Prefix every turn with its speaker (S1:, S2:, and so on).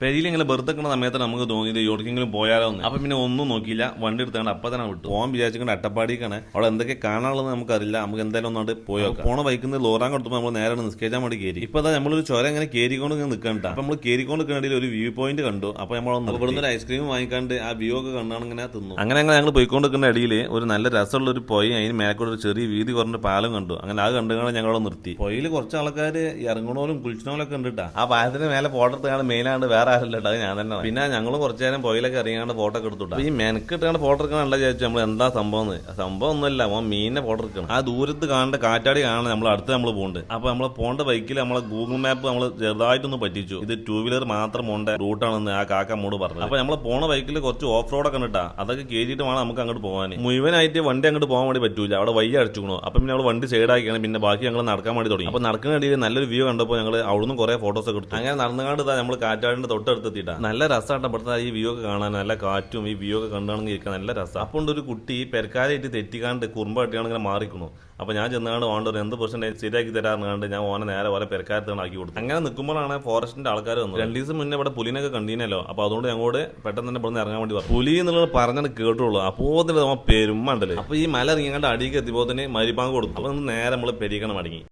S1: പെരിയിൽ ഇങ്ങനെ വെറുതെക്കുന്ന സമയത്ത് നമുക്ക് തോന്നിയത് എവിടേക്കെങ്കിലും പോയാലോ എന്ന്. അപ്പൊ പിന്നെ ഒന്നും നോക്കിയില്ല, വണ്ടി എടുത്താണ്ട് അപ്പൊ തന്നെ വിട്ടു. പോകാൻ വിചാരിച്ചുകൊണ്ട് അട്ടപ്പാടിക്കാണ്. അവിടെ എന്തൊക്കെ കാണാനുള്ളത് നമുക്കറിയില്ല. നമുക്ക് എന്തായാലും ഒന്നാണ്ട് പോയോ. പോണ ബൈക്കിൽ ലോറാൻ കൊടുത്തപ്പോൾ നമ്മൾ നേരെ നിസ്കരിക്കാൻ വേണ്ടി കയറി. ഇപ്പൊ നമ്മളൊരു ചുരം ഇങ്ങനെ കയറിക്കൊണ്ട് ഇങ്ങനെ നിൽക്കണ്ട. അപ്പൊ നമ്മൾ കയറിക്കൊണ്ട് നിൽക്കണതിൽ ഒരു വ്യൂ പോയിന്റ് കണ്ടു. അപ്പൊ നമ്മൾ ഇവിടുന്ന് ഒരു ഐസ്ക്രീം വാങ്ങിക്കാണ്ട് ആ വ്യൂ ഒക്കെ കണ്ടാണ് ഇങ്ങനെ തിന്നു. അങ്ങനെ ഞങ്ങൾ പോയിക്കൊണ്ട് നിൽക്കുന്ന ഇടയിൽ ഒരു നല്ല രസമുള്ള ഒരു പൊയ, അതിന് മേക്കൂടെ ഒരു ചെറിയ വീതി കുറഞ്ഞ പാലം കണ്ടു. അങ്ങനെ അത് കണ്ടുകൊണ്ട് ഞങ്ങളവിടെ നിർത്തി. പൊയിൽ കുറച്ച് ആൾക്കാർ ഇറങ്ങണോലും കുളിച്ചണോലൊക്കെ ഉണ്ട് കേട്ടോ. ആ പാലത്തിന് മേലെ ഫോട്ടോ എടുത്താണ് മെയിനാണ്ട് വേറെ ആരല്ല, അത് ഞാൻ തന്നെ. പിന്നെ ഞങ്ങൾ കുറച്ചു നേരം പൊയിലൊക്കെ ഇറങ്ങിയാണ്ട് ഫോട്ടോ ഒക്കെ എടുത്തുട്ടാ. ഈ മെനക്കിട്ടാണ് ഫോട്ടോ എടുക്കാനുള്ള ചോദിച്ചു നമ്മൾ എന്താ സംഭവം ഒന്നുമില്ല. മീനിനെ ഫോട്ടോ എടുക്കണം. ആ ദൂരത്ത് കാണേണ്ട കാറ്റാടി കാണാൻ നമ്മൾ അടുത്ത് നമ്മൾ പോകുന്നുണ്ട്. അപ്പൊ നമ്മൾ പോകേണ്ട ബൈക്കിൽ നമ്മളെ ഗൂഗിൾ മാപ്പ് നമ്മൾ ചെറുതായിട്ടൊന്ന് പറ്റിച്ചു. ഇത് 2 വീലർ മാത്രം പോകേണ്ട റൂട്ടാണെന്ന് ആ കാക്ക നമ്മോട് പറഞ്ഞു. അപ്പൊ നമ്മൾ പോണ ബൈക്കിൽ കുറച്ച് ഓഫ് റോഡ് ഒക്കെ ഉണ്ടാ, അതൊക്കെ കയറ്റിയിട്ട് വേണം നമുക്ക് അങ്ങോട്ട് പോകാൻ. മുഴുവനായിട്ട് വണ്ടി അങ്ങോട്ട് പോകാൻ വേണ്ടി പറ്റൂല, അവിടെ വയ്യ അടിച്ചുക്കണോ. അപ്പൊ പിന്നെ നമ്മൾ വണ്ടി സൈഡാക്കിയാണ്. പിന്നെ ബാക്കി ഞങ്ങൾ നടക്കാൻ വേണ്ടി തുടങ്ങി. അപ്പൊ നടക്കുന്ന ഇടയിൽ നല്ലൊരു വ്യൂ കണ്ടപ്പോൾ ഞങ്ങൾ അവിടുന്ന് കുറെ ഫോട്ടോസ് ഒക്കെ എടുത്തു. അങ്ങനെ നടന്നുകാണ്ട് നമ്മൾ കാറ്റാടിന്റെ തൊട്ടടുത്തെത്തിയിട്ടാ. നല്ല രസമായിട്ട് ഇവിടുത്തെ ഈ വ്യൂ ഒക്കെ കാണാൻ, നല്ല കാറ്റും ഈ വ്യൂ ഒക്കെ കണ്ടാണെങ്കിൽ ഇരിക്കാൻ നല്ല രസം. അപ്പോൾ ഒരു കുട്ടി പെരക്കാരായിട്ട് തെറ്റിക്കാണ്ട് കുറുമ്പ കെട്ടിയാണ് ഇങ്ങനെ മാറിക്കണു. അപ്പൊ ഞാൻ ചെന്നാണ്ട് വേണ്ട എന്ത് പ്രശ്നം ശരിയാക്കി തരാറുണ്ട്. ഞാൻ ഓനെ നേരെ പോലെ പെരക്കാരത്താണ് ആക്കി കൊടുത്തു. അങ്ങനെ നിൽക്കുമ്പോഴാണ് ഫോറസ്റ്റിന്റെ ആൾക്കാർ വന്നത്. 2 ദിവസം മുന്നേ ഇവിടെ പുലിനൊക്കെ കണ്ടീനല്ലോ. അപ്പൊ അതുകൊണ്ട് ഞങ്ങളോട് പെട്ടെന്ന് തന്നെ ഇവിടെ ഇറങ്ങാൻ വേണ്ടി പറഞ്ഞു. പുലി എന്നുള്ളത് പറഞ്ഞത് കേട്ടുള്ളൂ. അപ്പോൾ പെരുമ്മണ്ടല്ലേ. അപ്പൊ ഈ മല ഇറങ്ങിയാണ്ട് അടിയൊക്കെ എത്തിയപ്പോൾ തന്നെ മരിപ്പാങ്ക് കൊടുത്തു. അപ്പൊ നേരെ നമ്മൾ പെരിക്കണം മടങ്ങി.